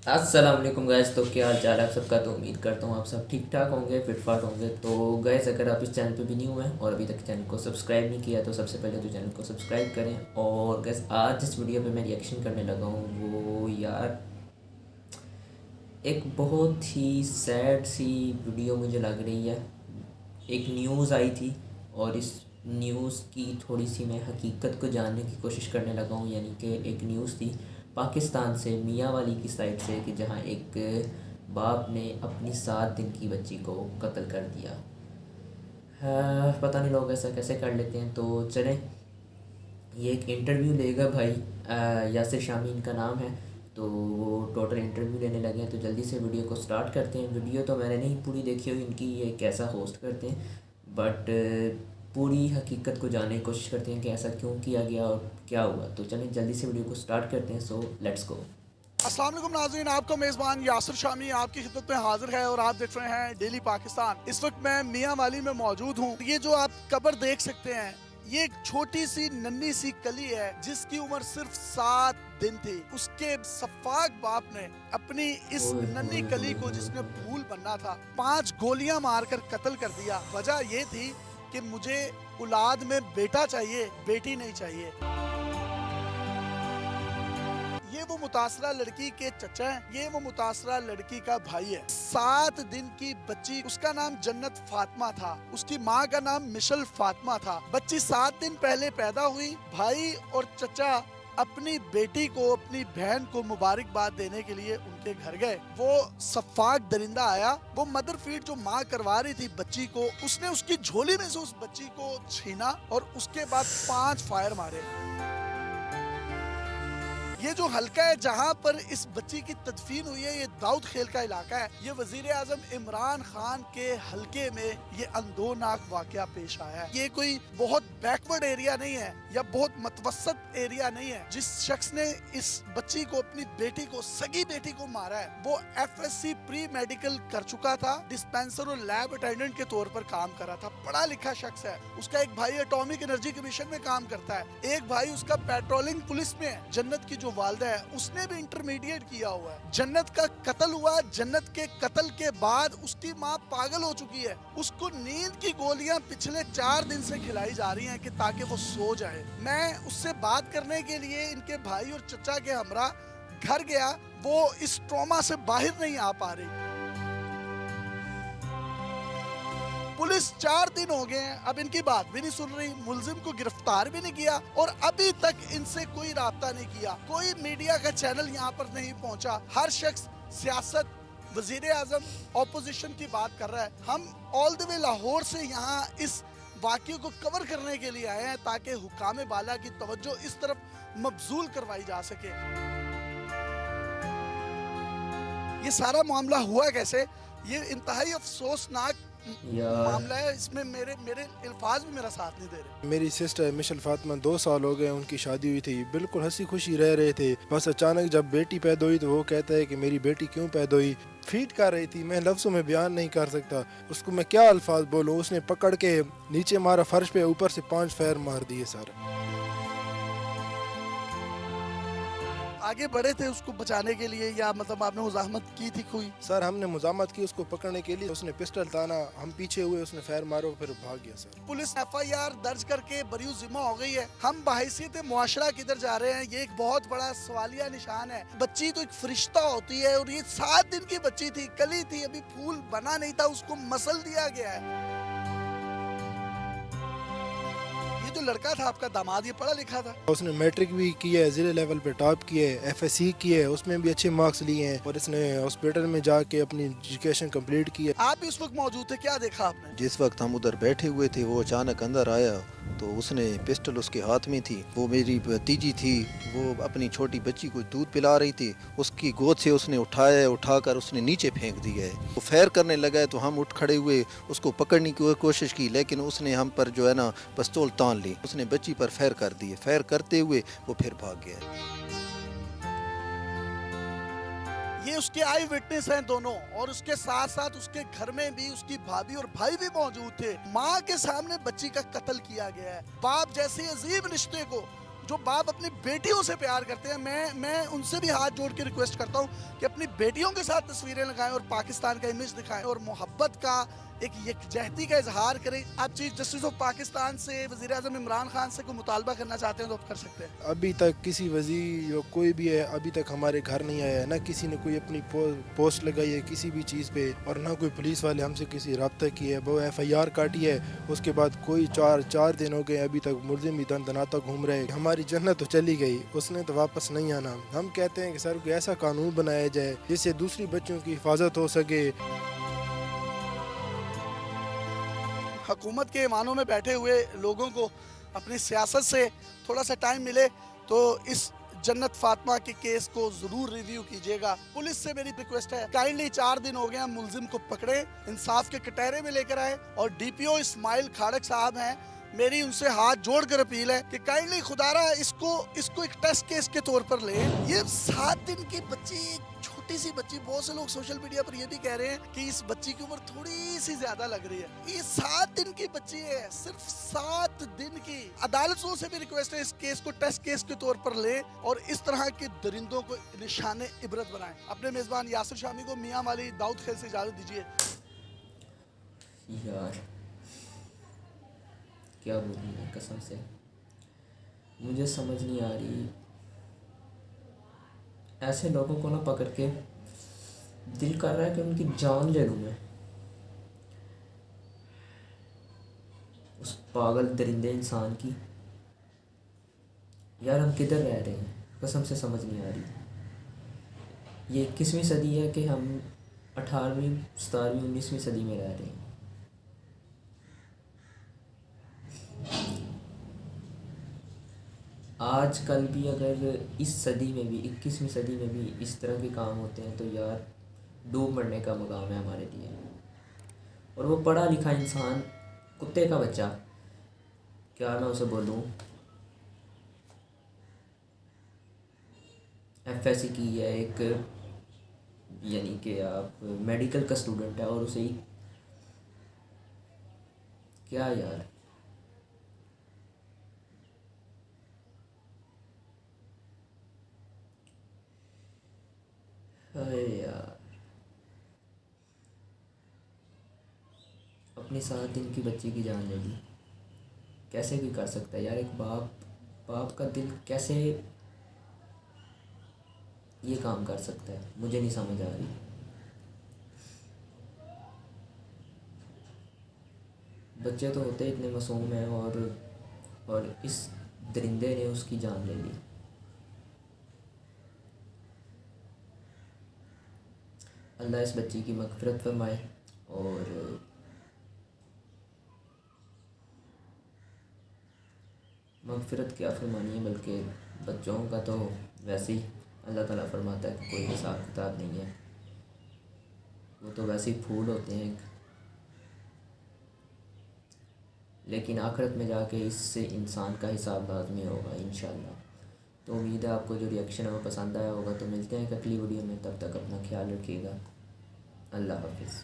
अस्सलाम वालेकुम गैस। तो क्या हाल चाल है आप सबका। तो उम्मीद करता हूँ आप सब ठीक ठाक होंगे, फिट फाट होंगे। तो गैस, अगर आप इस चैनल पे भी नहीं हैं और अभी तक चैनल को सब्सक्राइब नहीं किया तो सबसे पहले तो चैनल को सब्सक्राइब करें। और गैस, आज जिस वीडियो पे मैं रिएक्शन करने लगा हूँ वो यार एक बहुत ही सैड सी वीडियो मुझे लग रही है। एक न्यूज़ आई थी और इस न्यूज़ की थोड़ी सी मैं हकीकत को जानने की कोशिश करने लगा हूँ। यानी कि एक न्यूज़ थी पाकिस्तान से, मियाँ वाली की साइड से, कि जहाँ एक बाप ने अपनी 7 दिन की बच्ची को कत्ल कर दिया। पता नहीं लोग ऐसा कैसे कर लेते हैं। तो चलें, ये एक इंटरव्यू लेगा भाई, यासिर शामी इनका नाम है। तो वो टोटल इंटरव्यू लेने लगे हैं। तो जल्दी से वीडियो को स्टार्ट करते हैं। वीडियो तो मैंने नहीं पूरी देखी हुई इनकी, ये कैसा होस्ट करते हैं, बट पूरी हकीकत को जानने की कोशिश करते हैं कि ऐसा क्यों किया गया और क्या हुआ। तो चलें जल्दी से वीडियो को स्टार्ट करते हैं। So let's go. अस्सलाम वालेकुम नाज़रीन, आपका मेज़बान यासिर शामी आपकी खिदमत में हाजिर है और आप देख रहे हैं डेली पाकिस्तान। इस वक्त मैं मियाँ वाली में मौजूद हूँ। ये जो आप कब्र देख सकते हैं, ये एक छोटी सी नन्ही सी कली है जिसकी उम्र सिर्फ 7 दिन थी। उसके सफाक बाप ने अपनी इस ओए नन्ही होए कली होए को, होए जिसने होए। फूल बनना था, 5 गोलियां मारकर कत्ल कर दिया। वजह ये थी कि मुझे औलाद में बेटा चाहिए, बेटी नहीं चाहिए। ये वो मुतासरा लड़की के चचा हैं, ये वो मुतासरा लड़की का भाई है। 7 दिन की बच्ची, उसका नाम जन्नत फातिमा था, उसकी माँ का नाम मिशल फातिमा था। बच्ची 7 दिन पहले पैदा हुई। भाई और चचा अपनी बेटी को, अपनी बहन को मुबारकबाद देने के लिए उनके घर गए। वो सफाक दरिंदा आया, वो मदर फीड जो माँ करवा रही थी बच्ची को, उसने उसकी झोली में से उस बच्ची को छीना और उसके बाद 5 फायर मारे। ये जो हल्का है जहाँ पर इस बच्ची की तदफीन हुई है, ये दाऊद खेल का इलाका है। ये वजीर आजम इमरान खान के हल्के में ये अंदोनाक वाकया पेश आया है। ये कोई बहुत बैकवर्ड एरिया नहीं है या बहुत मतवसत एरिया नहीं है। जिस शख्स ने इस बच्ची को, अपनी बेटी को, सगी बेटी को मारा है, वो FSC प्री मेडिकल कर चुका था, डिस्पेंसर और लैब अटेंडेंट के तौर पर काम कर रहा था। पढ़ा लिखा शख्स है। उसका एक भाई एटॉमिक एनर्जी कमीशन में काम करता है, एक भाई उसका पेट्रोलिंग पुलिस में है। जन्नत की जो वालदा है, उसने भी इंटरमीडिएट किया हुआ है। जन्नत का कत्ल हुआ। जन्नत के कत्ल के बाद उसकी माँ पागल हो चुकी है। उसको नींद की गोलियां पिछले 4 दिन से खिलाई जा रही हैं कि ताकि वो सो जाए। मैं उससे बात करने के लिए इनके भाई और चचा के हमरा घर गया। वो इस ट्रॉमा से बाहर नहीं आ पा रही। पुलिस 4 दिन हो गए हैं, अब इनकी बात भी नहीं सुन रही, मुलजिम को गिरफ्तार भी नहीं किया और अभी तक इनसे कोई राब्ता नहीं किया। कोई मीडिया का चैनल यहाँ पर नहीं पहुँचा। हर शख्स सियासत, वजीर आजम, ऑपोजिशन की बात कर रहा है। हम ऑल द वे लाहौर से यहाँ इस वाक़ये को कवर करने के लिए आए हैं ताकि हुकाम बाला की तवज्जो इस तरफ मबजूल करवाई जा सके। ये सारा मामला हुआ कैसे, ये इंतहाई अफसोसनाक यार मामला है। इसमें मेरे मेरे अल्फाज भी मेरा साथ नहीं दे रहे। मेरी सिस्टर मिशल फातिमा 2 साल हो गए उनकी शादी हुई थी, बिल्कुल हंसी खुशी रह रहे थे। बस अचानक जब बेटी पैदा हुई तो वो कहता है कि मेरी बेटी क्यों पैदा हुई। फीड कर रही थी, मैं लफ्ज़ों में बयान नहीं कर सकता। उसको मैं क्या अल्फाज बोलूँ। उसने पकड़ के नीचे मारा फर्श पे, ऊपर से 5 फायर मार दिए सर। आगे बढ़े थे उसको बचाने के लिए या मतलब आपने मुज़ाहमत की थी कोई? सर हमने मुजामत की उसको पकड़ने के लिए, उसने पिस्टल ताना, हम पीछे हुए, उसने फायर मारो, फिर भाग गया सर। पुलिस FIR दर्ज करके बरी जिम्मा हो गई है। हम बहैसियत मुआशरा किधर जा रहे हैं, ये एक बहुत बड़ा सवालिया निशान है। बच्ची तो एक फरिश्ता होती है और ये 7 दिन की बच्ची थी, कली थी, अभी फूल बना नहीं था, उसको मसल दिया गया है। ये जो लड़का था आपका दामाद, ये पढ़ा लिखा था, उसने मैट्रिक भी किया है, जिले लेवल पे टॉप किया है, FSC किया है, उसमें भी अच्छे मार्क्स लिए हैं और इसने हॉस्पिटल में जाके अपनी एजुकेशन कंप्लीट की है। आप भी उस वक्त मौजूद थे, क्या देखा आपने? जिस वक्त हम उधर बैठे हुए थे वो अचानक अंदर आया तो उसने पिस्टल उसके हाथ में थी। वो मेरी भतीजी थी, वो अपनी छोटी बच्ची को दूध पिला रही थी, उसकी गोद से उसने उठाकर उसने नीचे फेंक दिया है। वो फायर करने लगा है तो हम उठ खड़े हुए, उसको पकड़ने की कोशिश की, लेकिन उसने हम पर जो है ना पिस्तौल तान ली, उसने बच्ची पर फायर कर दिए। फायर करते हुए वो फिर भाग गया। ये उसके आई विटनेस हैं दोनों, और उसके साथ साथ उसके घर में भी उसकी भाभी और भाई भी मौजूद थे। माँ के सामने बच्ची का कत्ल किया गया है। बाप जैसे अजीब रिश्ते को جو باپ اپنی بیٹیوں سے پیار کرتے ہیں، میں ان سے بھی ہاتھ جوڑ کے ریکویسٹ کرتا ہوں کہ اپنی بیٹیوں کے ساتھ تصویریں لگائیں اور پاکستان کا امیج دکھائیں اور محبت کا ایک یکجہتی کا اظہار کریں۔ آپ چیف جسٹس آف پاکستان سے، وزیر اعظم عمران خان سے کوئی مطالبہ کرنا چاہتے ہیں تو آپ کر سکتے ہیں۔ ابھی تک کسی وزیر یا کوئی بھی ہے ابھی تک ہمارے گھر نہیں آیا ہے، نہ کسی نے کوئی اپنی پوسٹ لگائی ہے کسی بھی چیز پہ، اور نہ کوئی پولیس والے ہم سے کسی رابطہ کی ہے۔ وہ ایف آئی آر کاٹی ہے، اس کے بعد کوئی چار دن ہو گئے ابھی تک ملزم بھی دندناتا گھوم رہے۔ ہماری جنت تو چلی گئی، اس نے تو واپس نہیں آنا۔ ہم کہتے ہیں کہ سر کوئی ایسا قانون بنایا جائے جس سے دوسری بچوں کی حفاظت ہو سکے۔ حکومت کے ایوانوں میں بیٹھے ہوئے لوگوں کو اپنی سیاست سے تھوڑا سا ٹائم ملے تو اس جنت فاطمہ کے کیس کو ضرور ریویو کیجیے گا۔ پولیس سے میری ریکویسٹ ہے، کائنڈلی 4 دن ہو گئے ہیں، ملزم کو پکڑے، انصاف کے کٹہرے میں لے کر آئے، اور ڈی پی او اسماعیل کھاڑک صاحب ہیں، میری ان سے ہاتھ جوڑ کر اپیل ہے کہ کائنڈلی خدارہ اس کو ایک ٹیسٹ کیس کے طور پر لیں۔ یہ 7 دن کی بچی، ایک چھوٹی سی بچی، بہت سے لوگ سوشل میڈیا پر یہ بھی کہہ رہے ہیں کہ اس بچی کی عمر تھوڑی سی زیادہ لگ رہی ہے۔ یہ 7 دن کی بچی ہے، صرف 7 دن کی۔ عدالتوں سے بھی ریکویسٹ ہے اس کیس کو ٹیسٹ کیس کے طور پر لیں اور اس طرح کے درندوں کو نشان عبرت بنائیں۔ اپنے میزبان یاسر شامی کو میاں والی داؤد خیل سے اجازت دیجیے۔ یار کیا بولوں میں، قسم سے مجھے سمجھ نہیں آ رہی، ایسے لوگوں کو نہ پکڑ کے دل کر رہا ہے کہ ان کی جان لے لوں میں، اس پاگل درندے انسان کی۔ یار ہم کدھر رہ رہے ہیں، قسم سے سمجھ نہیں آ رہی۔ یہ 21ویں صدی ہے کہ ہم 18ویں 17ویں 19ویں صدی میں رہ رہے ہیں۔ آج کل بھی اگر اس صدی میں بھی 21ویں صدی میں بھی اس طرح کے کام ہوتے ہیں تو یار ڈوب مرنے کا مقام ہے ہمارے لیے۔ اور وہ پڑھا لکھا انسان، کتے کا بچہ، کیا میں اسے بولوں، ایف ایس سی کی ہے ایک، یعنی کہ آپ میڈیکل کا اسٹوڈنٹ ہے، اور اسے کیا یار، ارے یار اپنی 7 دن کی بچی کی جان لے لی، کیسے بھی کر سکتا ہے یار؟ ایک باپ کا دل کیسے یہ کام کر سکتا ہے؟ مجھے نہیں سمجھ آ رہی۔ بچے تو ہوتے اتنے معصوم ہیں اور اس درندے نے اس کی جان لے لی۔ اللہ اس بچی کی مغفرت فرمائے، اور مغفرت کیا فرمانی ہے، بلکہ بچوں کا تو ویسے ہی اللہ تعالیٰ فرماتا ہے کہ کوئی حساب کتاب نہیں ہے، وہ تو ویسے ہی پھول ہوتے ہیں ایک، لیکن آخرت میں جا کے اس سے انسان کا حساب لازمی ہوگا انشاءاللہ۔ تو امید ہے آپ کو جو ریئیکشن ہے وہ پسند آیا ہوگا۔ تو ملتے ہیں ایک اگلی ویڈیو میں، تب تک اپنا خیال رکھیے گا، اللہ حافظ۔